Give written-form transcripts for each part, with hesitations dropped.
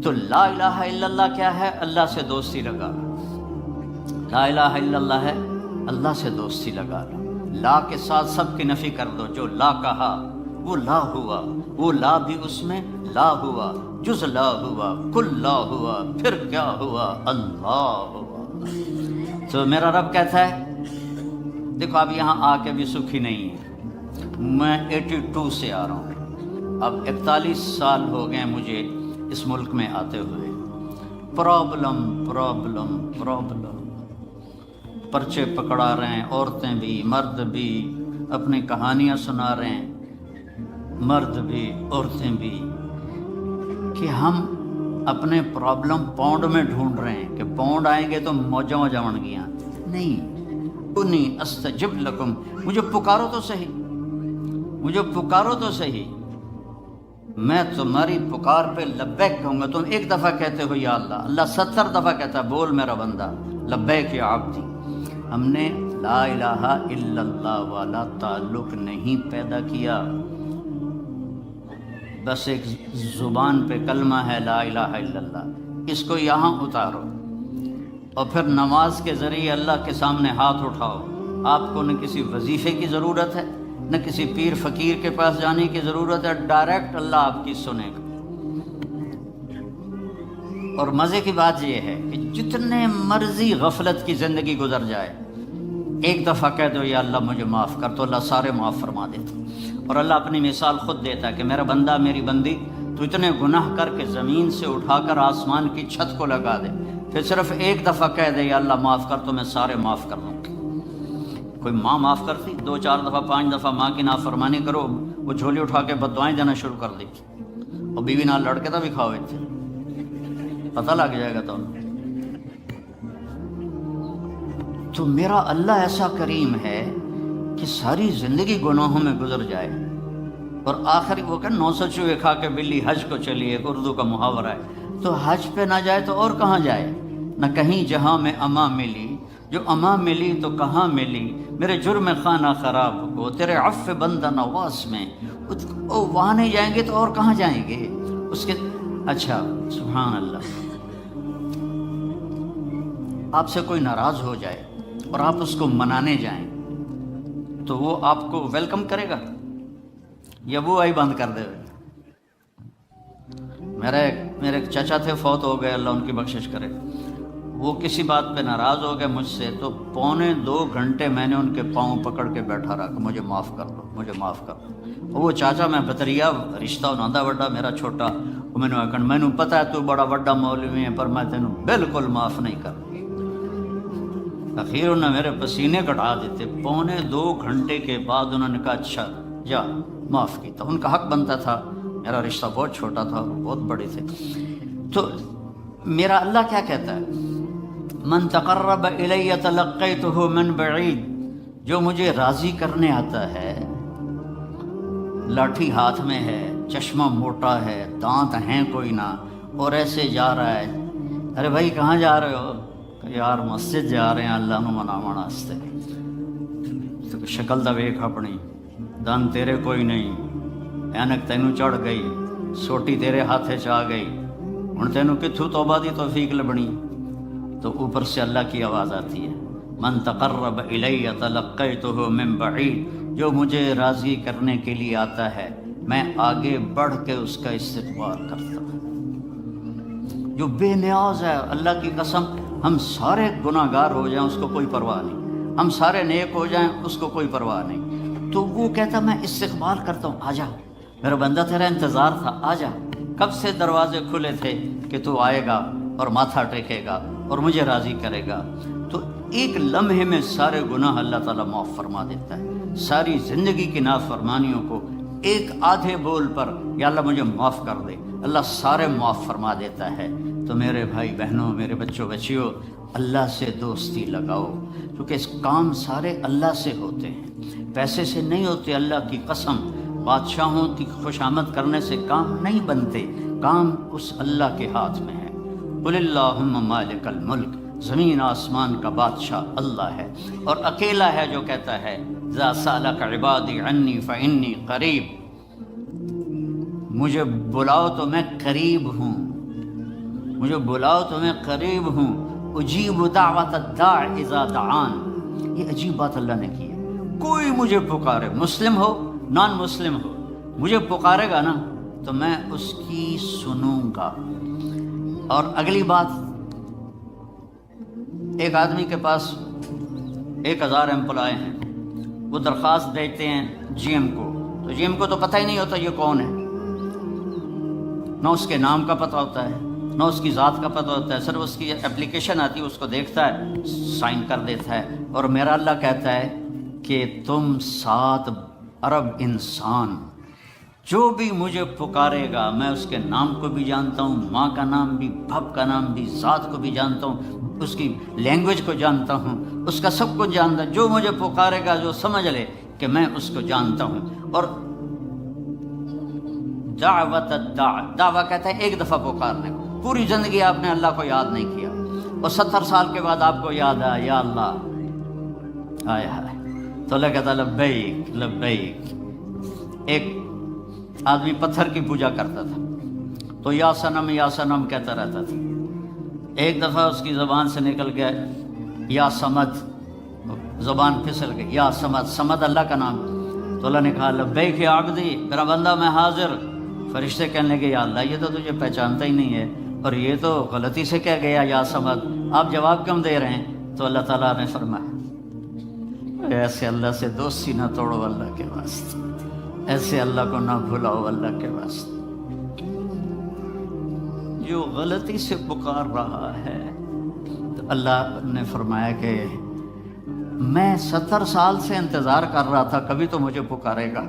تو لا الہ الا اللہ کیا ہے؟ اللہ سے دوستی لگا لو۔ لا الہ الا اللہ ہے اللہ سے دوستی لگا لو۔ لا کے ساتھ سب کی نفی کر دو، جو لا کہا وہ لا ہوا، وہ لا بھی اس میں لا ہوا، جز لا ہوا، کل لا ہوا، پھر کیا ہوا؟ اللہ ہوا۔ تو میرا رب کہتا ہے، دیکھو اب یہاں آ کے بھی سکھی نہیں ہے، میں 82 سے آ رہا ہوں، اب 41 سال ہو گئے مجھے اس ملک میں آتے ہوئے، پرابلم پرابلم پرابلم، پرچے پکڑا رہے ہیں، عورتیں بھی مرد بھی، اپنی کہانیاں سنا رہے ہیں، مرد بھی عورتیں بھی، کہ ہم اپنے پرابلم پاؤنڈ میں ڈھونڈ رہے ہیں کہ پاؤنڈ آئیں گے تو موجہ موجہ بن گیا، نہیں، انی استجب لکم، مجھے پکارو تو صحیح، مجھے پکارو تو صحیح، میں تمہاری پکار پہ لبیک کہوں گا۔ تم ایک دفعہ کہتے ہو یا اللہ، اللہ 70 دفعہ کہتا ہے بول میرا بندہ لبیک یا عبدی۔ ہم نے لا الہ الا اللہ والا تعلق نہیں پیدا کیا، بس ایک زبان پہ کلمہ ہے لا الہ الا اللہ، اس کو یہاں اتارو اور پھر نماز کے ذریعے اللہ کے سامنے ہاتھ اٹھاؤ۔ آپ کو نہ کسی وظیفے کی ضرورت ہے، نہ کسی پیر فقیر کے پاس جانے کی ضرورت ہے، ڈائریکٹ اللہ آپ کی سنے گا۔ اور مزے کی بات یہ ہے کہ جتنے مرضی غفلت کی زندگی گزر جائے، ایک دفعہ کہہ دو یا اللہ مجھے معاف کر، تو اللہ سارے معاف فرما دیتا۔ اور اللہ اپنی مثال خود دیتا ہے کہ میرا بندہ میری بندی تو اتنے گناہ کر کے زمین سے اٹھا کر آسمان کی چھت کو لگا دے، پھر صرف ایک دفعہ کہہ دے یا اللہ معاف کر تو میں سارے معاف کر دوں گی۔ کوئی ماں معاف کرتی؟ 2 4 دفعہ 5 دفعہ ماں کی نافرمانی کرو، وہ جھولی اٹھا کے بددعائیں دینا شروع کر دی، اور بیوی نال لڑ کے تو بھی کھاؤ تھے، پتہ لگ جائے گا تو۔ تو میرا اللہ ایسا کریم ہے کہ ساری زندگی گناہوں میں گزر جائے، اور آخری وہ کہ 900 چوہے کھا کے بلی حج کو چلی، ایک اردو کا محاورہ ہے، تو حج پہ نہ جائے تو اور کہاں جائے؟ نہ کہیں جہاں میں اما ملی، جو اما ملی تو کہاں ملی، میرے جرم خانہ خراب کو تیرے عفو بندہ نواز میں، وہاں نہیں جائیں گے تو اور کہاں جائیں گے؟ اس کے اچھا سبحان اللہ، آپ سے کوئی ناراض ہو جائے اور آپ اس کو منانے جائیں تو وہ آپ کو ویلکم کرے گا یا وہ آئی بند کر دے گا؟ میرے ایک چچا تھے، فوت ہو گئے، اللہ ان کی بخشش کرے، وہ کسی بات پہ ناراض ہو گئے مجھ سے، تو 2.25 گھنٹے میں نے ان کے پاؤں پکڑ کے بیٹھا رہا کہ مجھے معاف کر دو، مجھے معاف کر دو۔ اور وہ چاچا میں بطریا رشتہ انہاں بڑا میرا چھوٹا، وہ میں نے آخر مینوں پتہ ہے تو بڑا بڑا مولوی ہے پر میں تینوں بالکل معاف نہیں کر۔ اخیر انہوں نے میرے پسینے کٹا دیتے، 2.25 گھنٹے کے بعد انہوں نے کہا اچھا جا معاف کیتا، ان کا حق بنتا تھا، میرا رشتہ بہت چھوٹا تھا، بہت بڑے تھے۔ تو میرا اللہ کیا کہتا ہے؟ من تقرب الی تلقیتہ من بعید، جو مجھے راضی کرنے آتا ہے، لاٹھی ہاتھ میں ہے، چشمہ موٹا ہے، دانت ہیں کوئی نہ، اور ایسے جا رہا ہے، ارے بھائی کہاں جا رہے ہو؟ کہ یار مسجد جا رہے ہیں اللہ نو مناون واسطے، تو شکل دا ویکھ اپنی، دن تیرے کوئی نہیں، اینک تینوں چڑھ گئی، سوٹی تیرے ہاتھے چ آ گئی، ہن تینوں کتھوں توبہ دی توفیق لبنی؟ تو اوپر سے اللہ کی آواز آتی ہے، من تقرب الی تلقیتہ من بعید، جو مجھے راضی کرنے کے لیے آتا ہے میں آگے بڑھ کے اس کا استقبال کرتا ہوں۔ جو بے نیاز ہے، اللہ کی قسم ہم سارے گناہ گار ہو جائیں اس کو کوئی پرواہ نہیں، ہم سارے نیک ہو جائیں اس کو کوئی پرواہ نہیں، تو وہ کہتا میں استقبال کرتا ہوں، آجا میرا بندہ تیرا انتظار تھا، آجا، کب سے دروازے کھلے تھے کہ تو آئے گا اور ماتھا ٹیکے گا اور مجھے راضی کرے گا۔ تو ایک لمحے میں سارے گناہ اللہ تعالیٰ معاف فرما دیتا ہے، ساری زندگی کی نافرمانیوں کو ایک آدھے بول پر یا اللہ مجھے معاف کر دے، اللہ سارے معاف فرما دیتا ہے۔ تو میرے بھائی بہنوں، میرے بچوں بچیوں، اللہ سے دوستی لگاؤ، کیونکہ اس کام سارے اللہ سے ہوتے ہیں، پیسے سے نہیں ہوتے، اللہ کی قسم، بادشاہوں کی خوشامد کرنے سے کام نہیں بنتے، کام اس اللہ کے ہاتھ میں ہے۔ قل اللہم مالک الملک، زمین آسمان کا بادشاہ اللہ ہے، اور اکیلا ہے جو کہتا ہے ذا سالک عبادی عنی فانی قریب، مجھے بلاؤ تو میں قریب ہوں، مجھے بلاؤ تو میں قریب ہوں، اجیب دعوت الداع اذا دعان. یہ عجیب بات اللہ نے کی ہے. کوئی مجھے پکارے، مسلم ہو نان مسلم ہو، مجھے پکارے گا نا تو میں اس کی سنوں گا. اور اگلی بات، ایک آدمی کے پاس 1000 امپلائی ہیں، وہ درخواست دیتے ہیں جی ایم کو، تو جی ایم کو تو پتہ ہی نہیں ہوتا یہ کون ہے، نہ اس کے نام کا پتہ ہوتا ہے نہ اس کی ذات کا پتہ ہوتا ہے، صرف اس کی اپلیکیشن آتی ہے، اس کو دیکھتا ہے، سائن کر دیتا ہے. اور میرا اللہ کہتا ہے کہ تم 7 ارب انسان جو بھی مجھے پکارے گا میں اس کے نام کو بھی جانتا ہوں، ماں کا نام بھی، باپ کا نام بھی، ذات کو بھی جانتا ہوں، اس کی لینگویج کو جانتا ہوں، اس کا سب کچھ جانتا ہوں. جو مجھے پکارے گا جو سمجھ لے کہ میں اس کو جانتا ہوں. اور دعوت دعویٰ کہتا ہے ایک دفعہ پکارنے کو، پوری زندگی آپ نے اللہ کو یاد نہیں کیا اور 70 سال کے بعد آپ کو یاد آیا یا اللہ آیا ہے تو اللہ کہتا ہے لبیک لبیک. ایک آدمی پتھر کی پوجا کرتا تھا تو یا صنم کہتا رہتا تھا. ایک دفعہ اس کی زبان سے نکل گیا یا صمد، زبان پھسل گئی، یا صمد، صمد اللہ کا نام. تو اللہ نے کہا لبیک یا عبدی، میرا بندہ میں حاضر. فرشتے کہنے لگے یا اللہ یہ تو تجھے پہچانتا ہی نہیں ہے اور یہ تو غلطی سے کہہ گیا یا صمد، آپ جواب کیوں دے رہے ہیں؟ تو اللہ تعالیٰ نے فرمایا ایسے اللہ سے دوستی نہ توڑو اللہ کے واسطے، ایسے اللہ کو نہ بھلاؤ اللہ کے واسطے. جو غلطی سے پکار رہا ہے تو اللہ نے فرمایا کہ میں 70 سال سے انتظار کر رہا تھا، کبھی تو مجھے پکارے گا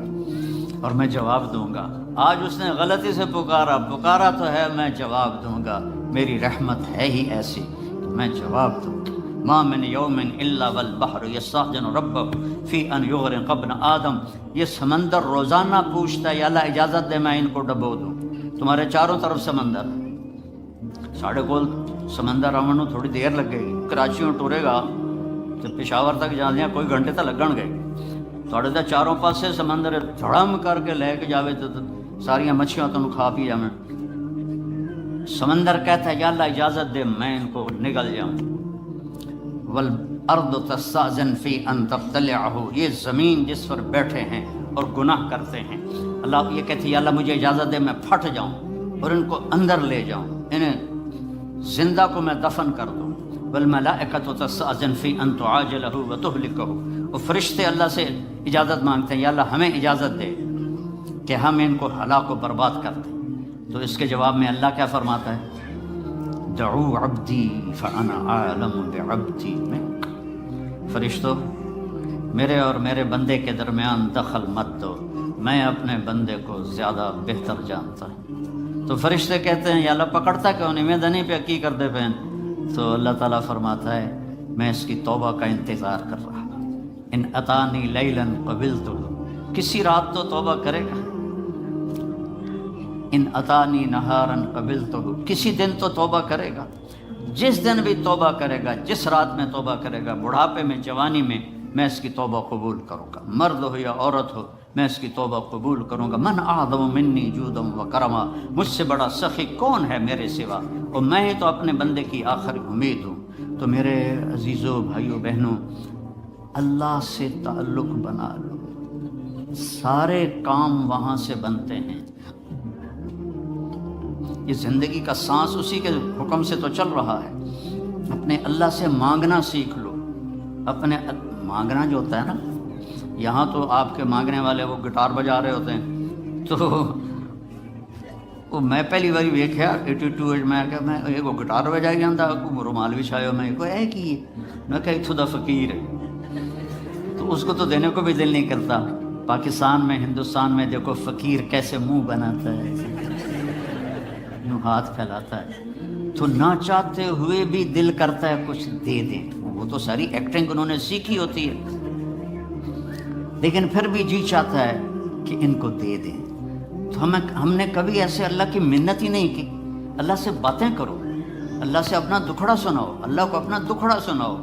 اور میں جواب دوں گا. آج اس نے غلطی سے پکارا تو ہے، میں جواب دوں گا. میری رحمت ہے ہی ایسی کہ میں جواب دوں گا. ما من یوم الا والبحر یستأذن ربہ فی ان یغرق ابن آدم. یہ سمندر روزانہ پوچھتا ہے یا اللہ اجازت دے میں ان کو ڈبو دوں. تمہارے چاروں طرف سمندر، ساڑھے کول سمندر آمن تھوڑی دیر لگ گئی. کراچیوں ٹورے گا تو پشاور تک جانے کوئی گھنٹے تک لگن گئے. تھوڑے تو چاروں پاسے سمندر دھڑم کر کے لے کے جاوے تو ساریاں مچھیاں تو کھا پی جاویں. سمندر کہتا ہے یا اللہ اجازت دے میں ان کو نگل جاؤں. والارض تستأذن فی ان تبتلعہ. یہ زمین جس پر بیٹھے ہیں اور گناہ کرتے ہیں، اللہ یہ کہتے ہیں یا اللہ مجھے اجازت دے میں پھٹ جاؤں اور ان کو اندر لے جاؤں، انہیں زندہ کو میں دفن کر دوں. والملائکۃ تستأذن فی ان تعاجلہ وتہلکہ. وہ فرشتے اللہ سے اجازت مانگتے ہیں یا اللہ ہمیں اجازت دے کہ ہم ان کو ہلاک و برباد کر دیں. تو اس کے جواب میں اللہ کیا فرماتا ہے؟ دعو عبدی فانا اعلم بعبدی. میں فرشتوں میرے اور میرے بندے کے درمیان دخل مت دو، میں اپنے بندے کو زیادہ بہتر جانتا ہوں. تو فرشتے کہتے ہیں یا اللہ پکڑتا کیوں نہیں، میں دنی پہ کی کر دے پہن. تو اللہ تعالیٰ فرماتا ہے میں اس کی توبہ کا انتظار کر رہا. ان اتانی لیلا قبلتہ. کسی رات تو توبہ کرے گا. ان اتانی نہارا قبلتہ. کسی دن تو توبہ کرے گا. جس دن بھی توبہ کرے گا، جس رات میں توبہ کرے گا، بڑھاپے میں جوانی میں اس کی توبہ قبول کروں گا. مرد ہو یا عورت ہو میں اس کی توبہ قبول کروں گا. من اعظم منی جودا و کرما. مجھ سے بڑا سخی کون ہے میرے سوا، اور میں ہی تو اپنے بندے کی آخری امید ہوں. تو میرے عزیزوں بھائیوں بہنوں، اللہ سے تعلق بنا لو، سارے کام وہاں سے بنتے ہیں. یہ زندگی کا سانس اسی کے حکم سے تو چل رہا ہے. اپنے اللہ سے مانگنا سیکھ لو. اپنے مانگنا جو ہوتا ہے نا، یہاں تو آپ کے مانگنے والے وہ گٹار بجا رہے ہوتے ہیں. تو وہ میں پہلی باری ویکھیا 82 میں کہ میں ایک گٹار بجائی جاتا رومال بھی چھایا میں کوئی ہے کہ میں کہ اتھو دا فقیر ہے. تو اس کو تو دینے کو بھی دل نہیں کرتا. پاکستان میں ہندوستان میں دیکھو فقیر کیسے منہ بناتا ہے، یوں ہاتھ پھیلاتا ہے. تو نہ چاہتے ہوئے بھی دل کرتا ہے کچھ دے دیں. وہ تو ساری ایکٹنگ انہوں نے سیکھی ہوتی ہے، لیکن پھر بھی جی چاہتا ہے کہ ان کو دے دیں. تو ہم نے کبھی ایسے اللہ کی منت ہی نہیں کی. اللہ سے باتیں کرو، اللہ سے اپنا دکھڑا سناؤ، اللہ کو اپنا دکھڑا سناؤ.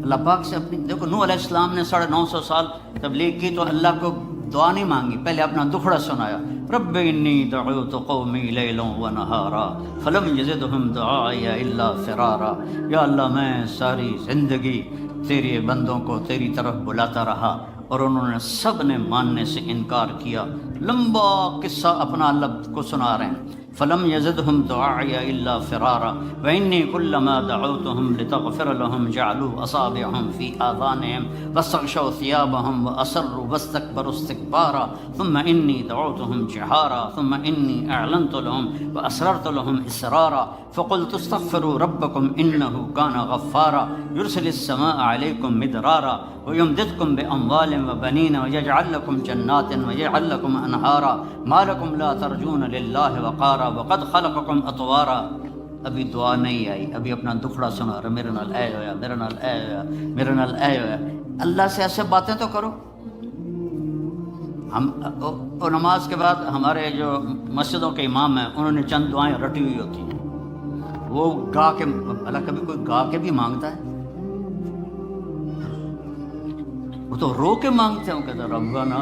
اللہ پاک سے اپنی دیکھو نوح علیہ السلام نے 950 سال تبلیغ کی تو اللہ کو دعا نہیں مانگی، پہلے اپنا دکھڑا سنایا. رب انی دعوت قومی لیلا و نہارا فلم یزدہم دعائی الا فرارا. یا اللہ میں ساری زندگی تیرے بندوں کو تیری طرف بلاتا رہا اور انہوں نے سب نے ماننے سے انکار کیا. لمبا قصہ اپنا اللہ کو سنا رہے ہیں. فلم یزدہم دعائی الا فرارا وانی کلما دعوتہم لتغفر لہم جعلوا اصابعہم فی آذانہم واستغشوا ثیابہم واسروا واستکبروا استکبارا ثم انی دعوتہم جہارا ثم انی اعلنت لہم واسررت لہم اسرارا فقلت استغفروا ربکم انہ کان غفارا یرسل السماء علیکم مدرارا ویمددکم باموال وبنین ویجعل لکم جنات ویجعل لکم انہارا ما لکم لا ترجون للہ وقارا وقد خلقکم اطوارا. ابھی دعا نہیں آئی، ابھی اپنا دکھڑا سنا رہا، میرے نال اے ہویا، میرے نال اے ہویا، میرے نال اے ہویا. اللہ سے ایسے باتیں تو کرو. ہم نماز کے بعد ہمارے جو مسجدوں کے امام ہیں انہوں نے چند دعائیں رٹی ہوئی ہوتی ہیں، وہ گا کے، اللہ کبھی کوئی گا کے بھی مانگتا ہے؟ وہ تو رو کے مانگتے ہیں. وہ کہتے ہیں ربنا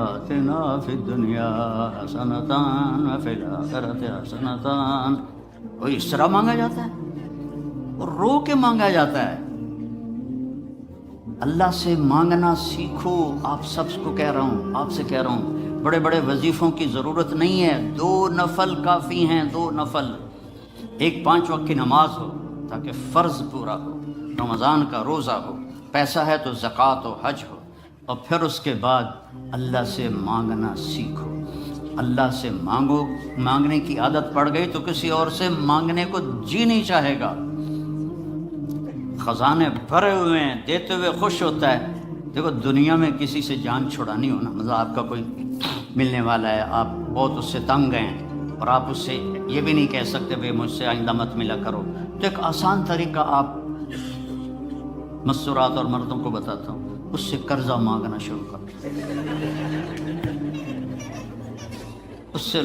آتنا فی الدنیا حسنۃ وفی الآخرۃ حسنۃ. وہ اس طرح مانگا جاتا ہے اور رو کے مانگا جاتا ہے. اللہ سے مانگنا سیکھو. آپ سب کو کہہ رہا ہوں، آپ سے کہہ رہا ہوں، بڑے بڑے وظیفوں کی ضرورت نہیں ہے. 2 نفل کافی ہیں، 2 نفل. ایک 5 وقت کی نماز ہو تاکہ فرض پورا ہو، رمضان کا روزہ ہو، پیسہ ہے تو زکوٰۃ و حج ہو، اور پھر اس کے بعد اللہ سے مانگنا سیکھو. اللہ سے مانگو. مانگنے کی عادت پڑ گئی تو کسی اور سے مانگنے کو جی نہیں چاہے گا. خزانے بھرے ہوئے ہیں، دیتے ہوئے خوش ہوتا ہے. دیکھو دنیا میں کسی سے جان چھڑانی ہو نا، مطلب آپ کا کوئی ملنے والا ہے، آپ بہت اس سے تنگ ہیں اور آپ اس سے یہ بھی نہیں کہہ سکتے بھائی مجھ سے آئندہ مت ملا کرو، تو ایک آسان طریقہ آپ مستورات اور مردوں کو بتاتا ہوں. اس سے قرضہ مانگنا شروع کر، اس سے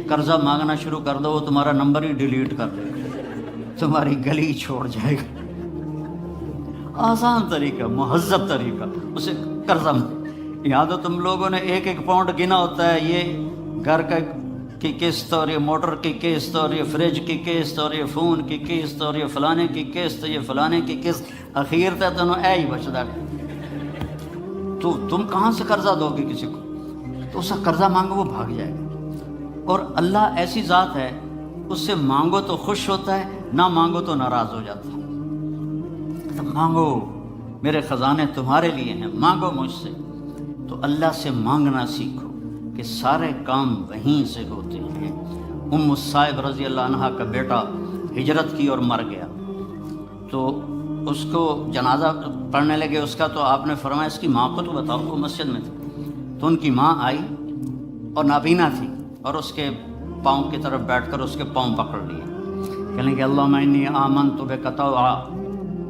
قرضہ مانگنا شروع کر دو، وہ تمہارا نمبر ہی ڈیلیٹ کر دے گا، تمہاری گلی چھوڑ جائے گا. آسان طریقہ، مہذب طریقہ. اسے قرضہ. یہاں تو تم لوگوں نے 1-1 پاؤنڈ گنا ہوتا ہے، یہ گھر کی قسط اور یہ موٹر کی قسط اور یہ فریج کی قسط اور یہ فون کی قسط اور یہ فلانے کی قسط، یہ فلانے کی قسط. اخیر تک تمہیں اے ہی بچتا ہے. تو تم کہاں سے قرضہ دو گے کسی کو؟ تو اس سے قرضہ مانگو، وہ بھاگ جائے گا. اور اللہ ایسی ذات ہے، اس سے مانگو تو خوش ہوتا ہے، نہ مانگو تو ناراض ہو جاتا ہے. تو مانگو، میرے خزانے تمہارے لیے ہیں، مانگو مجھ سے. تو اللہ سے مانگنا سیکھو کہ سارے کام وہیں سے ہوتے ہیں. الصائب رضی اللہ عنہ کا بیٹا ہجرت کی اور مر گیا، تو اس کو جنازہ پڑھنے لگے اس کا، تو آپ نے فرمایا اس کی ماں کو تو بتاؤ. وہ مسجد میں تھی. تو ان کی ماں آئی اور نابینا تھی، اور اس کے پاؤں کی طرف بیٹھ کر اس کے پاؤں پکڑ لیے. کہنے کہ اللہم انی آمنت بک طوعا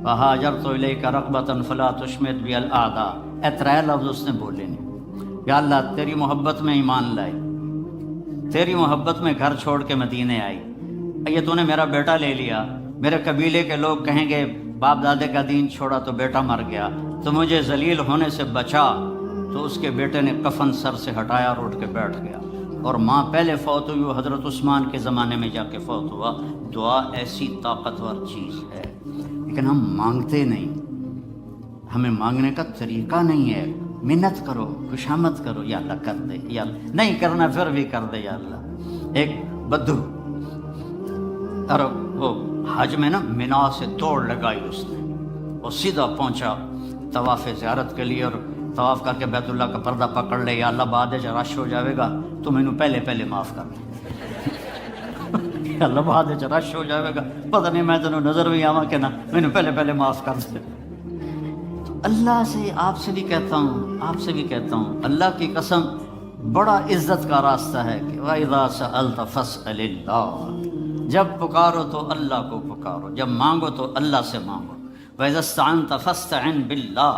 وہاجرت الیک رغبۃ فلا تشمت بی الاعداء. 3 لفظ اس نے بولے نہیں. یا اللہ تیری محبت میں ایمان لائی، تیری محبت میں گھر چھوڑ کے مدینے آئی. یہ تو نے میرا بیٹا لے لیا، میرے قبیلے کے لوگ کہیں گے باپ دادے کا دین چھوڑا تو بیٹا مر گیا، تو مجھے ذلیل ہونے سے بچا. تو اس کے بیٹے نے کفن سر سے ہٹایا اور اٹھ کے بیٹھ گیا. اور ماں پہلے فوت ہوئی، وہ حضرت عثمان کے زمانے میں جا کے فوت ہوا. دعا ایسی طاقتور چیز ہے، لیکن ہم مانگتے نہیں. ہمیں مانگنے کا طریقہ نہیں ہے. منت کرو، خوشامد کرو، یا اللہ کر دے، یا اللہ نہیں کرنا پھر بھی کر دے یا اللہ. ایک بدو اور وہ حج میں نا منا سے دوڑ لگائی اس نے، اور سیدھا پہنچا طواف زیارت کے لیے، اور طواف کر کے بیت اللہ کا پردہ پکڑ لے. یا اللہ بعد چ رش ہو جاوے گا تو مینوں پہلے معاف کر دے. اللہ بعد چ رش ہو جاوے گا، پتہ نہیں میں تینوں نظر بھی آواں کہ نہ، مینوں پہلے معاف کر دے. اللہ سے، آپ سے بھی کہتا ہوں، آپ سے بھی کہتا ہوں، اللہ کی قسم بڑا عزت کا راستہ ہے کہ وَإِذَا سَأَلْتَ فَاسْأَلِ اللَّهَ. جب پکارو تو اللہ کو پکارو، جب مانگو تو اللہ سے مانگو. وَإِذَا اسْتَعَنْتَ فَاسْتَعِنْ بِاللَّهِ.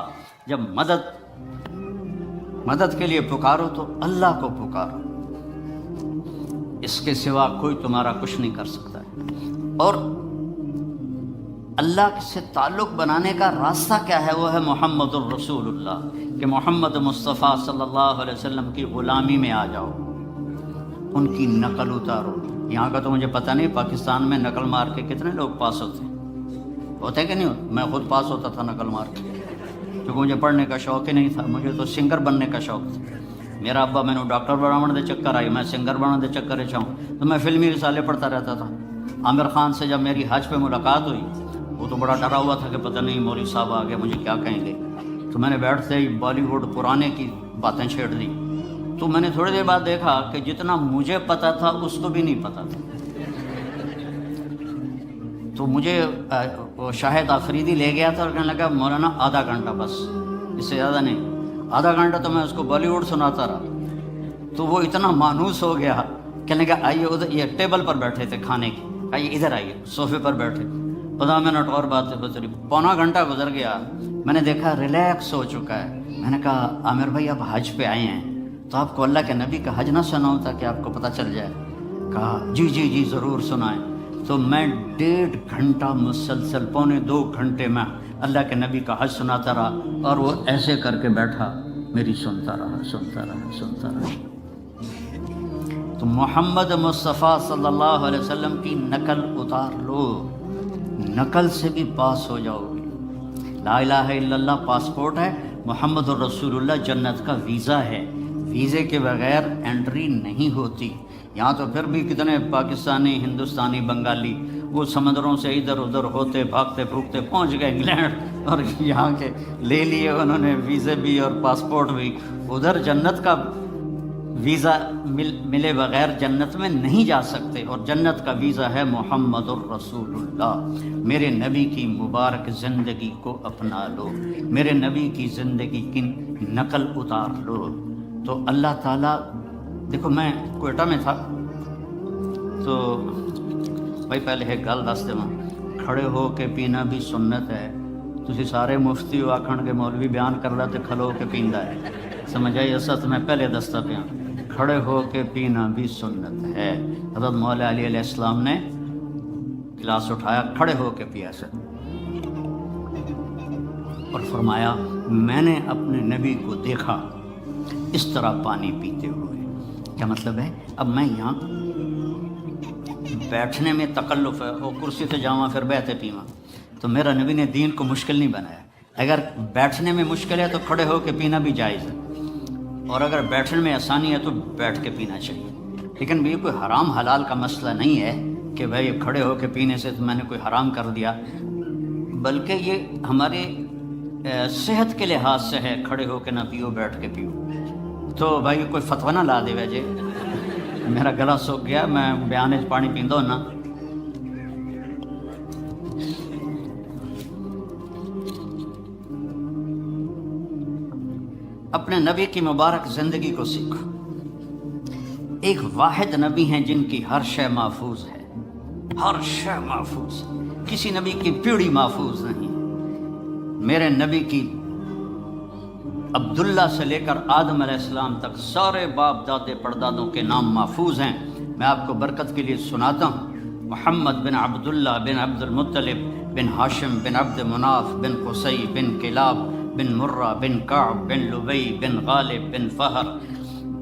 جب مدد کے لیے پکارو تو اللہ کو پکارو. اس کے سوا کوئی تمہارا کچھ نہیں کر سکتا ہے. اور اللہ سے تعلق بنانے کا راستہ کیا ہے؟ وہ ہے محمد الرسول اللہ، کہ محمد مصطفیٰ صلی اللہ علیہ وسلم کی غلامی میں آ جاؤ. ان کی نقل اتارو. یہاں کا تو مجھے پتہ نہیں پاکستان میں نقل مار کے کتنے لوگ پاس ہوتے ہیں کہ نہیں ہوتے. میں خود پاس ہوتا تھا نقل مار کے، کیونکہ مجھے پڑھنے کا شوق ہی نہیں تھا. مجھے تو سنگر بننے کا شوق تھا. میرا ابا میں نے ڈاکٹر بنانے دے چکر آئی، میں سنگر بنانے دے چکر چاہوں تو میں فلمی رسالے پڑھتا رہتا تھا. عامر خان سے جب میری حج پہ ملاقات ہوئی، وہ تو بڑا ڈرا ہوا تھا کہ پتہ نہیں مولوی صاحب آگے مجھے کیا کہیں گے. تو میں نے بیٹھتے ہی بالی ووڈ پرانے کی باتیں چھیڑ دی. تو میں نے تھوڑی دیر بعد دیکھا کہ جتنا مجھے پتہ تھا اس کو بھی نہیں پتہ تھا. تو مجھے شاہد آفریدی لے گیا تھا اور کہنے لگا مولانا آدھا گھنٹہ بس، اس سے زیادہ نہیں. آدھا گھنٹہ تو میں اس کو بالی ووڈ سناتا رہا. تو وہ اتنا مانوس ہو گیا، کہنے لگا آئیے ادھر. یہ ٹیبل پر بیٹھے تھے کھانے کی، آئیے ادھر آئیے، صوفے پر بیٹھے. 15 منٹ اور باتیں گزری، پونا گھنٹہ گزر گیا. میں نے دیکھا ریلیکس ہو چکا ہے. میں نے کہا عامر بھائی آپ حج پہ آئے ہیں تو آپ کو اللہ کے نبی کا حج نہ سناؤں تاکہ آپ کو پتہ چل جائے. کہا جی جی جی ضرور سنائیں. تو میں 1.5 گھنٹہ مسلسل، 1.25 گھنٹے میں اللہ کے نبی کا حج سناتا رہا. اور وہ ایسے کر کے بیٹھا، میری سنتا رہا. تو محمد مصطفیٰ صلی اللہ علیہ وسلم کی نقل اتار لو، نقل سے بھی پاس ہو جاؤ گے. لا الہ الا اللہ پاسپورٹ ہے، محمد الرسول اللہ جنت کا ویزا ہے. ویزے کے بغیر انٹری نہیں ہوتی. یہاں تو پھر بھی کتنے پاکستانی، ہندوستانی، بنگالی وہ سمندروں سے ادھر ادھر ہوتے بھاگتے پھوکتے پہنچ گئے انگلینڈ، اور یہاں کے لے لیے انہوں نے ویزے بھی اور پاسپورٹ بھی. ادھر جنت کا ویزا ملے بغیر جنت میں نہیں جا سکتے. اور جنت کا ویزا ہے محمد الرسول اللہ. میرے نبی کی مبارک زندگی کو اپنا لو، میرے نبی کی زندگی کی نقل اتار لو. تو اللہ تعالیٰ، دیکھو میں کوئٹہ میں تھا تو بھائی پہلے ایک گل دس دے، کھڑے ہو کے پینا بھی سنت ہے. تسی سارے مفتی ہو آکھن کے مولوی بیان کر رہا تے کھلو کے پیندا ہے. سمجھ آئی؟ اصل میں پہلے دستا پیا، کھڑے ہو کے پینا بھی سنت ہے. حضرت مولا علی علیہ السلام نے گلاس اٹھایا، کھڑے ہو کے پیا سے، اور فرمایا میں نے اپنے نبی کو دیکھا اس طرح پانی پیتے ہوئے. کیا مطلب ہے؟ اب میں یہاں بیٹھنے میں تکلف ہے، وہ کرسی سے جاواں پھر بیٹھے پیواں، تو میرا نبی نے دین کو مشکل نہیں بنایا. اگر بیٹھنے میں مشکل ہے تو کھڑے ہو کے پینا بھی جائز ہے، اور اگر بیٹھنے میں آسانی ہے تو بیٹھ کے پینا چاہیے. لیکن یہ کوئی حرام حلال کا مسئلہ نہیں ہے کہ بھائی کھڑے ہو کے پینے سے تو میں نے کوئی حرام کر دیا، بلکہ یہ ہمارے صحت کے لحاظ سے ہے. کھڑے ہو کے نہ پیو، بیٹھ کے پیو. تو بھائی کوئی فتویٰ نہ لا دے ویجے، میرا گلا سوکھ گیا، میں بیان وچ پانی پیندا ہونا. اپنے نبی کی مبارک زندگی کو سیکھو. ایک واحد نبی ہیں جن کی ہر شے محفوظ ہے، ہر شے محفوظ. کسی نبی کی پیڑھی محفوظ نہیں. میرے نبی کی عبداللہ سے لے کر آدم علیہ السلام تک سارے باپ دادے پردادوں کے نام محفوظ ہیں. میں آپ کو برکت کے لیے سناتا ہوں. محمد بن عبداللہ بن عبد المطلب بن ہاشم بن عبد مناف بن قصی بن کلاب بن مرہ بن کعب بن لبی بن غالب بن فہر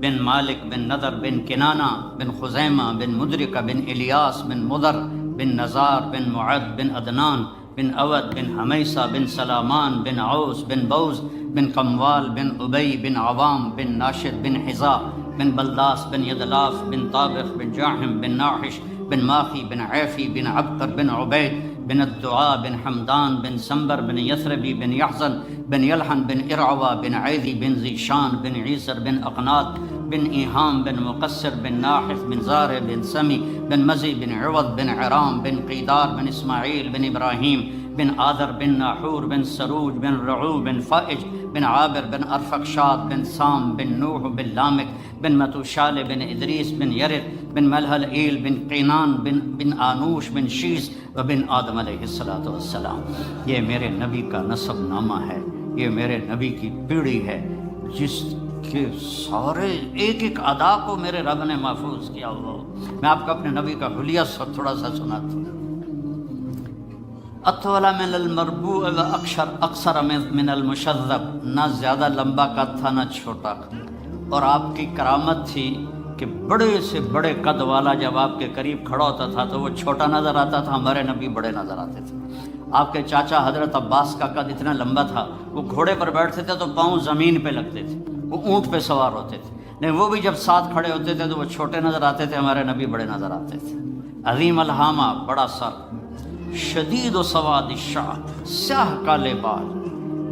بن مالک بن نضر بن کنانہ بن خزیمہ بن مدرکہ بن الیاس بن مضر بن نزار بن معد بن عدنان بن اود بن حمیسہ بن سلامان بن عوس بن بوز بن قموال بن ابی بن عوام بن ناشد بن حذا بن بلداس بن یدلاف بن طابخ بن جاحم بن ناحش بن ماخی بن عیفی بن عبقر بن عبید بن الدعاء بن حمدان بن سنبر بن یثربی بن یحزن بن یلحن بن ارعوا بن عیدی بن ذیشان بن عیسر بن اقناط بن ایہام بن مقصر بن ناحف بن زارع بن سمی بن مزی بن عوض بن عرام بن قیدار بن اسماعیل بن ابراہیم بن آذر بن ناحور بن سروج بن رعو بن فائج بن عابر بن ارفقشاد بن سام بن نوح بن لامک بن متوشال بن ادریس بن یرد بن ملحل ایل بن قینان بن آنوش بن شیس و بن آدم علیہ السلام. یہ میرے نبی کا نسب نامہ ہے، یہ میرے نبی کی پیڑھی ہے جس کے سارے ایک ایک ادا کو میرے رب نے محفوظ کیا ہوا. میں آپ کو اپنے نبی کا حلیہ تھوڑا سا سناتا ہوں. اطول من المربوع و اکثر من المشذب، نہ زیادہ لمبا قد تھا نہ چھوٹا. اور آپ کی کرامت تھی کہ بڑے سے بڑے قد والا جب آپ کے قریب کھڑا ہوتا تھا تو وہ چھوٹا نظر آتا تھا، ہمارے نبی بڑے نظر آتے تھے۔ آپ کے چاچا حضرت عباس کا قد اتنا لمبا تھا، وہ گھوڑے پر بیٹھتے تھے تو پاؤں زمین پہ لگتے تھے، وہ اونٹ پہ سوار ہوتے تھے، لیکن وہ بھی جب ساتھ کھڑے ہوتے تھے تو وہ چھوٹے نظر آتے تھے، ہمارے نبی بڑے نظر آتے تھے۔ عظیم الہامہ، بڑا سر، شدید و سواد الشعر، سیاہ کالے بال،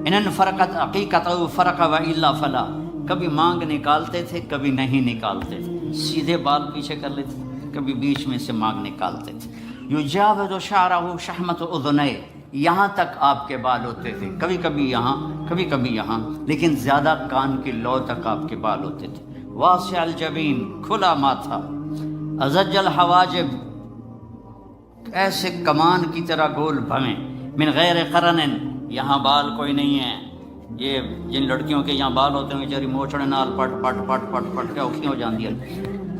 انن فرقت عقیقت او فرق و الا فلا، کبھی مانگ نکالتے تھے کبھی نہیں نکالتے تھے، سیدھے بال پیچھے کر لیتے، کبھی بیچ میں سے مانگ نکالتے تھے۔ یجاوز شعرہ شحمت اذنیہ، یہاں تک آپ کے بال ہوتے تھے، کبھی کبھی یہاں کبھی کبھی یہاں، لیکن زیادہ کان کی لو تک آپ کے بال ہوتے تھے۔ واسع الجبین، کھلا ماتھا، ازج الحواجب، ایسے کمان کی طرح گول بھویں، من غیر قرن، یہاں بال کوئی نہیں ہے۔ یہ جن لڑکیوں کے یہاں بال ہوتے ہیں بیچاری موچڑے نال پٹ پٹ پٹ پٹ پٹ کے اوکھی ہو جاتی ہے،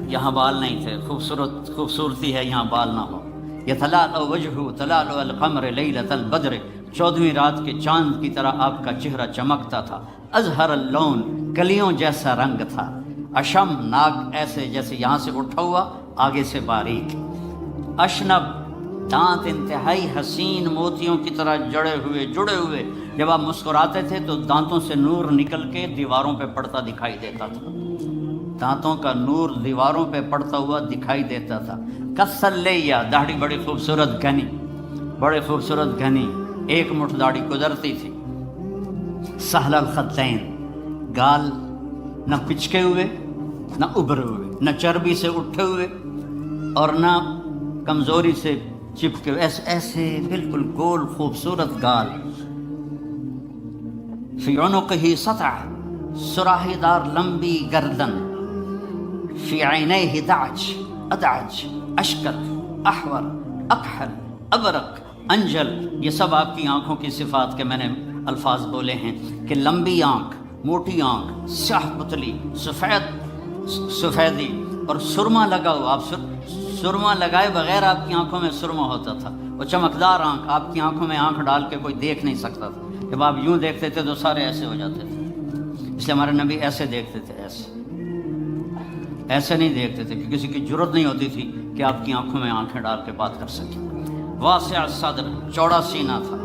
یہاں بال نہیں تھے۔ خوبصورتی ہے یہاں بال نہ ہو۔ یتلالو وجہہ تلالو القمر لیلۃ البدر، 14ویں رات کے چاند کی طرح آپ کا چہرہ چمکتا تھا۔ ازہر اللون، کلیوں جیسا رنگ تھا۔ اشم، ناک ایسے جیسے یہاں سے اٹھا ہوا آگے سے باریک۔ اشنب، دانت انتہائی حسین موتیوں کی طرح جڑے ہوئے، جب آپ مسکراتے تھے تو دانتوں سے نور نکل کے دیواروں پہ پڑتا دکھائی دیتا تھا، دانتوں کا نور دیواروں پہ پڑتا ہوا دکھائی دیتا تھا۔ کسلیہ، داڑھی بڑی خوبصورت گھنی، ایک مٹھ داڑھی گزرتی تھی۔ سہل الخدین، گال نہ پچکے ہوئے نہ ابھرے ہوئے، نہ چربی سے اٹھے ہوئے اور نہ کمزوری سے چپکے ہوئے، ایسے بالکل گول خوبصورت گال۔ فی عنقہ سطع، سراہی دار لمبی گردن، فی عینیہ ادعج، اشکر، احور، اکحل، ابرق، انجل، یہ سب آپ کی آنکھوں کی صفات کے میں نے الفاظ بولے ہیں کہ لمبی آنکھ، موٹی آنکھ، سیاہ پتلی، سفیدی اور سرما لگا ہوا۔ آپ سرما لگائے بغیر آپ کی آنکھوں میں سرما ہوتا تھا۔ وہ چمکدار آنکھ، آپ کی آنکھوں میں آنکھ ڈال کے کوئی دیکھ نہیں سکتا تھا، جب آپ یوں دیکھتے تھے تو سارے ایسے ہو جاتے تھے، اس لیے ہمارے نبی ایسے دیکھتے تھے، ایسے نہیں دیکھتے تھے کہ کسی کی جرت نہیں ہوتی تھی کہ آپ کی آنکھوں میں آنکھیں ڈال کے بات کر سکیں۔ واسع الصدر، چوڑا سینہ تھا۔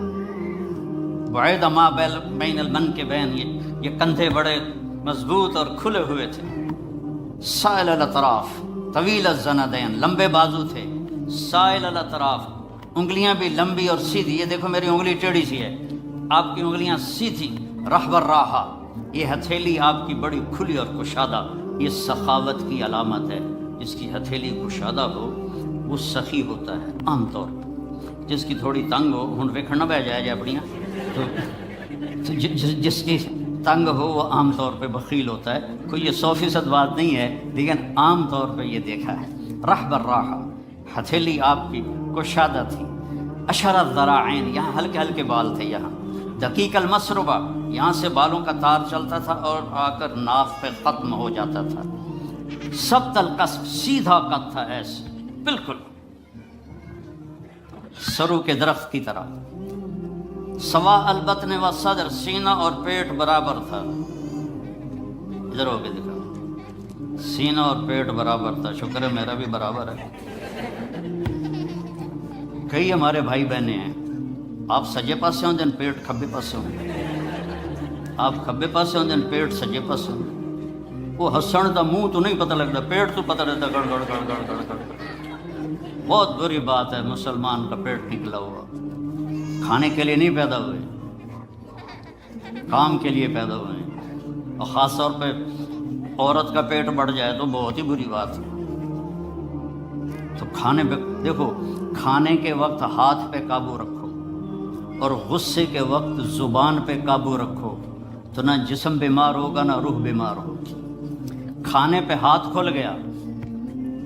بعید ما بین المنکبین، یہ کندھے بڑے مضبوط اور کھلے ہوئے تھے۔ سائل الاطراف، طویل الزندین، لمبے بازو تھے۔ سائل الاطراف، انگلیاں بھی لمبی اور سیدھی، یہ دیکھو میری انگلی ٹیڑھی سی ہے، آپ کی انگلیاں سیدھی۔ رحب الراحہ، یہ ہتھیلی آپ کی بڑی کھلی اور کشادہ، یہ سخاوت کی علامت ہے۔ جس کی ہتھیلی کشادہ ہو وہ سخی ہوتا ہے عام طور پر، جس کی تھوڑی تنگ ہو، ہن ویکھنا بہ جائے اپنیاں تو جس کی تنگ ہو وہ عام طور پہ بخیل ہوتا ہے۔ کوئی یہ 100% بات نہیں ہے، لیکن عام طور پہ یہ دیکھا ہے۔ رحب الراحہ، ہتھیلی آپ کی کشادہ تھی۔ اشر الذراعین، یہاں ہلکے ہلکے بال تھے۔ یہاں دقیق المسربہ، یہاں سے بالوں کا تار چلتا تھا اور آ کر ناف پہ ختم ہو جاتا تھا۔ سبط القصف، سیدھا قد تھا، ایسے بالکل سرو کے درخت کی طرح۔ سوا البطن و صدر، سینہ اور پیٹ برابر تھا۔ ادھر ہو کے دکھا، سینہ اور پیٹ برابر تھا۔ شکر ہے میرا بھی برابر ہے۔ کئی ہمارے بھائی بہنیں ہیں، آپ سجے پاسے ہوں دن پیٹ کھبے پاسے ہوں، آپ کھبے پاسے ہوں دن پیٹ سجے پاسے ہوں۔ وہ ہسن دا منہ تو نہیں پتہ لگتا، پیٹ تو پتہ رہتا گڑ گڑ گڑ گڑ گڑ گڑ۔ بہت بری بات ہے مسلمان کا پیٹ نکلا ہوا۔ کھانے کے لیے نہیں پیدا ہوئے، کام کے لیے پیدا ہوئے ہیں، اور خاص طور پہ عورت کا پیٹ بڑھ جائے تو بہت ہی بری بات ہے۔ تو کھانے پہ دیکھو، کھانے کے وقت ہاتھ پہ قابو رکھو اور غصے کے وقت زبان پہ قابو رکھو، تو نہ جسم بیمار ہوگا نہ روح بیمار ہوگی۔ کھانے پہ ہاتھ کھل گیا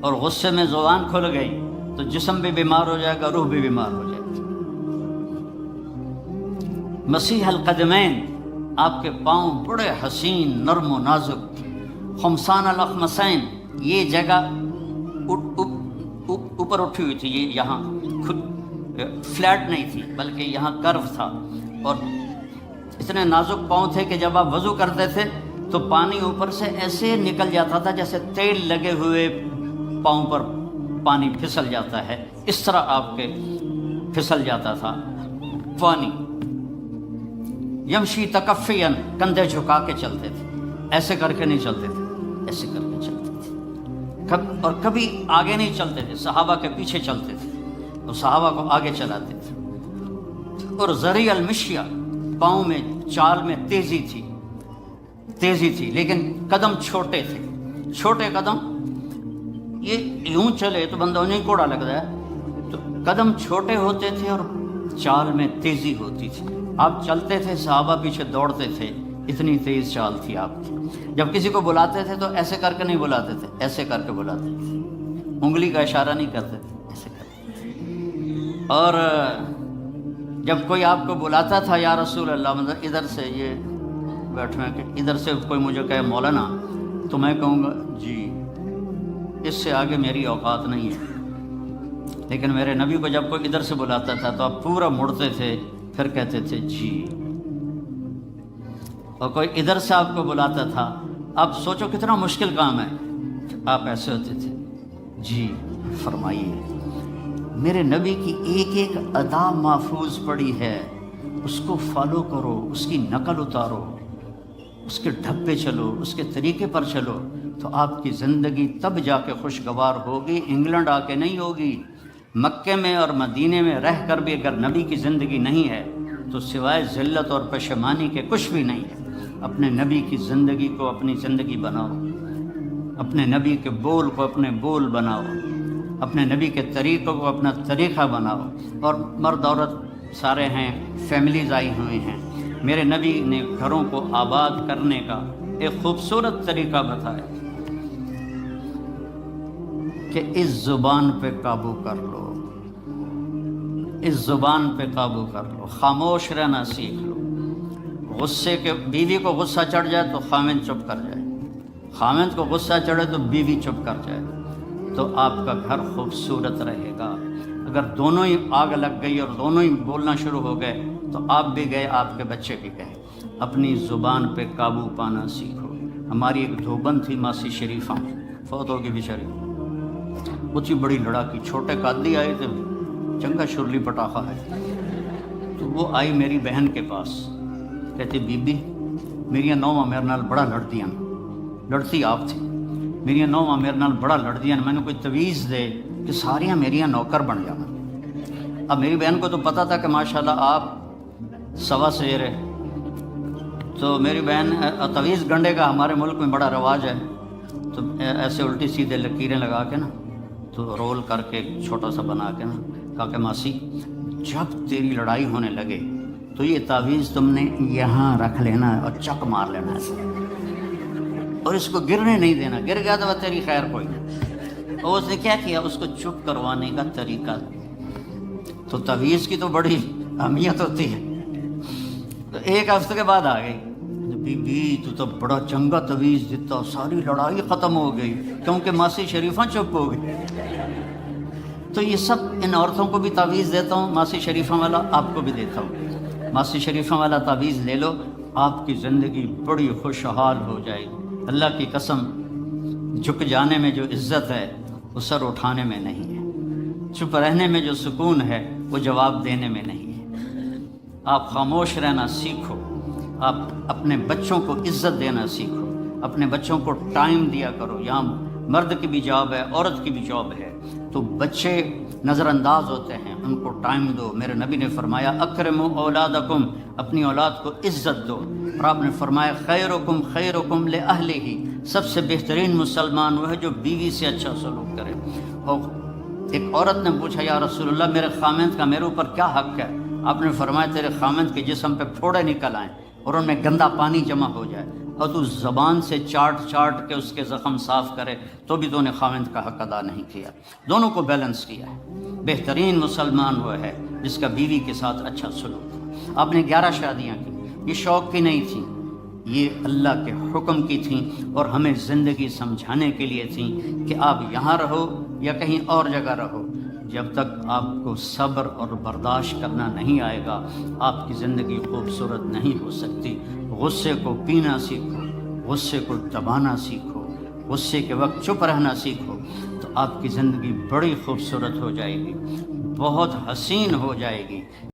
اور غصے میں زبان کھل گئی تو جسم بھی بیمار ہو جائے گا، روح بھی بیمار ہو جائے گا۔ مسیح القدمین، آپ کے پاؤں بڑے حسین، نرم و نازک۔ خمسان الاخمسین، یہ جگہ اوپر اٹھی ہوئی تھی، یہ یہاں فلیٹ نہیں تھی بلکہ یہاں کرو تھا، اور اتنے نازک پاؤں تھے کہ جب آپ وضو کرتے تھے تو پانی اوپر سے ایسے نکل جاتا تھا جیسے تیل لگے ہوئے پاؤں پر پانی پھسل جاتا ہے، اس طرح آپ کے پھسل جاتا تھا پانی۔ یمشی تکفیاً، کندھے جھکا کے چلتے تھے، ایسے کر کے نہیں چلتے تھے، ایسے کر کے چلتے تھے، اور کبھی آگے نہیں چلتے تھے، صحابہ کے پیچھے چلتے تھے اور صحابہ کو آگے چلاتے تھے۔ اور ذریع المشیہ، پاؤں میں چال میں تیزی تھی، لیکن قدم چھوٹے تھے، چھوٹے قدم، یہ یوں چلے تو بندہ انہیں کوڑا لگتا ہے، تو قدم چھوٹے ہوتے تھے اور چال میں تیزی ہوتی تھی۔ آپ چلتے تھے، صحابہ پیچھے دوڑتے تھے، اتنی تیز چال تھی آپ کی۔ جب کسی کو بلاتے تھے تو ایسے کر کے نہیں بلاتے تھے، ایسے کر کے بلاتے تھے، انگلی کا اشارہ نہیں کرتے تھے، ایسے کر کے۔ اور جب کوئی آپ کو بلاتا تھا یا رسول اللہ، مطلب ادھر سے، یہ بیٹھے ہیں کہ ادھر سے کوئی مجھے کہے مولانا، تو میں کہوں گا جی، اس سے آگے میری اوقات نہیں ہے۔ لیکن میرے نبی کو جب کوئی ادھر سے بلاتا تھا تو آپ پورا مڑتے تھے، پھر کہتے تھے جی۔ اور کوئی ادھر سے آپ کو بلاتا تھا، آپ سوچو کتنا مشکل کام ہے، آپ ایسے ہوتے تھے، جی فرمائیے۔ میرے نبی کی ایک ایک ادا محفوظ پڑی ہے، اس کو فالو کرو، اس کی نقل اتارو، اس کے ڈھبے چلو، اس کے طریقے پر چلو، تو آپ کی زندگی تب جا کے خوشگوار ہوگی، انگلینڈ آ کے نہیں ہوگی۔ مکے میں اور مدینے میں رہ کر بھی اگر نبی کی زندگی نہیں ہے تو سوائے ذلت اور پشیمانی کے کچھ بھی نہیں ہے۔ اپنے نبی کی زندگی کو اپنی زندگی بناؤ، اپنے نبی کے بول کو اپنے بول بناؤ، اپنے نبی کے طریقوں کو اپنا طریقہ بناؤ۔ اور مرد عورت سارے ہیں، فیملیز آئی ہوئی ہیں، میرے نبی نے گھروں کو آباد کرنے کا ایک خوبصورت طریقہ بتایا کہ اس زبان پہ قابو کر لو، اس زبان پہ قابو کر لو، خاموش رہنا سیکھ لو۔ غصے کے، بیوی کو غصہ چڑھ جائے تو خامند چپ کر جائے، خامند کو غصہ چڑھے تو بیوی چپ کر جائے، تو آپ کا گھر خوبصورت رہے گا۔ اگر دونوں ہی آگ لگ گئی اور دونوں ہی بولنا شروع ہو گئے تو آپ بھی گئے، آپ کے بچے بھی گئے۔ اپنی زبان پہ قابو پانا سیکھو۔ ہماری ایک دھوبن تھی ماسی شریفہ، فوت ہوگی بیچاری، وہ تھی بڑی لڑاکی، چھوٹے قادری آئے تھے، چنگا شرلی پٹاخہ ہے، تو وہ آئی میری بہن کے پاس، کہتے بی بی میری نوواں میرے نال بڑا لڑدیاں، لڑتی آپ تھی، میری نوواں میرے نال بڑا لڑدیاں، میں نے کوئی تویز دے کہ ساریاں میریاں نوکر بن جانا۔ اب میری بہن کو تو پتہ تھا کہ ماشاءاللہ آپ سوا سیر ہے، تو میری بہن تویز گنڈے کا ہمارے ملک میں بڑا رواج ہے، تو ایسے الٹی سیدھے لکیریں لگا کے نا، تو رول کر کے چھوٹا سا بنا کے نا، کہا کہ ماسی جب تیری لڑائی ہونے لگے تو یہ تعویذ تم نے یہاں رکھ لینا ہے اور چک مار لینا ہے، اور اس کو گرنے نہیں دینا، گر گیا تو تیری خیر کوئی نہیں۔ اور اس نے کیا کیا، اس کو چپ کروانے کا طریقہ، تو تعویذ کی تو بڑی اہمیت ہوتی ہے۔ تو ایک ہفتے کے بعد آ گئی، بی بی تو بڑا چنگا تعویذ دیتا، ساری لڑائی ختم ہو گئی کیونکہ ماسی شریفہ چپ ہو گئی۔ تو یہ سب ان عورتوں کو بھی تعویذ دیتا ہوں، ماسی شریفہ والا آپ کو بھی دیتا ہوں، ماسی شریفہ والا تعویذ لے لو، آپ کی زندگی بڑی خوشحال ہو جائے گی۔ اللہ کی قسم، جھک جانے میں جو عزت ہے وہ سر اٹھانے میں نہیں ہے، چپ رہنے میں جو سکون ہے وہ جواب دینے میں نہیں ہے۔ آپ خاموش رہنا سیکھو، آپ اپنے بچوں کو عزت دینا سیکھو، اپنے بچوں کو ٹائم دیا کرو۔ یہاں مرد کی بھی جاب ہے، عورت کی بھی جاب ہے، تو بچے نظر انداز ہوتے ہیں، ان کو ٹائم دو۔ میرے نبی نے فرمایا اکرموا اولادکم، اپنی اولاد کو عزت دو، اور آپ نے فرمایا خیرکم خیرکم لأہلہ، سب سے بہترین مسلمان وہ ہے جو بیوی سے اچھا سلوک کرے۔ اور ایک عورت نے پوچھا یا رسول اللہ میرے خامند کا میرے اوپر کیا حق ہے؟ آپ نے فرمایا تیرے خامند کے جسم پہ پھوڑے نکل آئیں اور ان میں گندا پانی جمع ہو جائے اور تو زبان سے چاٹ چاٹ کے اس کے زخم صاف کرے تو بھی تو نے خامند کا حق ادا نہیں کیا۔ دونوں کو بیلنس کیا ہے۔ بہترین مسلمان وہ ہے جس کا بیوی کے ساتھ اچھا سلوک ہو۔ آپ نے 11 شادیاں کی، یہ شوق کی نہیں تھیں، یہ اللہ کے حکم کی تھیں اور ہمیں زندگی سمجھانے کے لیے تھیں کہ آپ یہاں رہو یا کہیں اور جگہ رہو، جب تک آپ کو صبر اور برداشت کرنا نہیں آئے گا آپ کی زندگی خوبصورت نہیں ہو سکتی۔ غصے کو پینا سیکھو، غصے کو دبانا سیکھو، غصے کے وقت چپ رہنا سیکھو، تو آپ کی زندگی بڑی خوبصورت ہو جائے گی، بہت حسین ہو جائے گی۔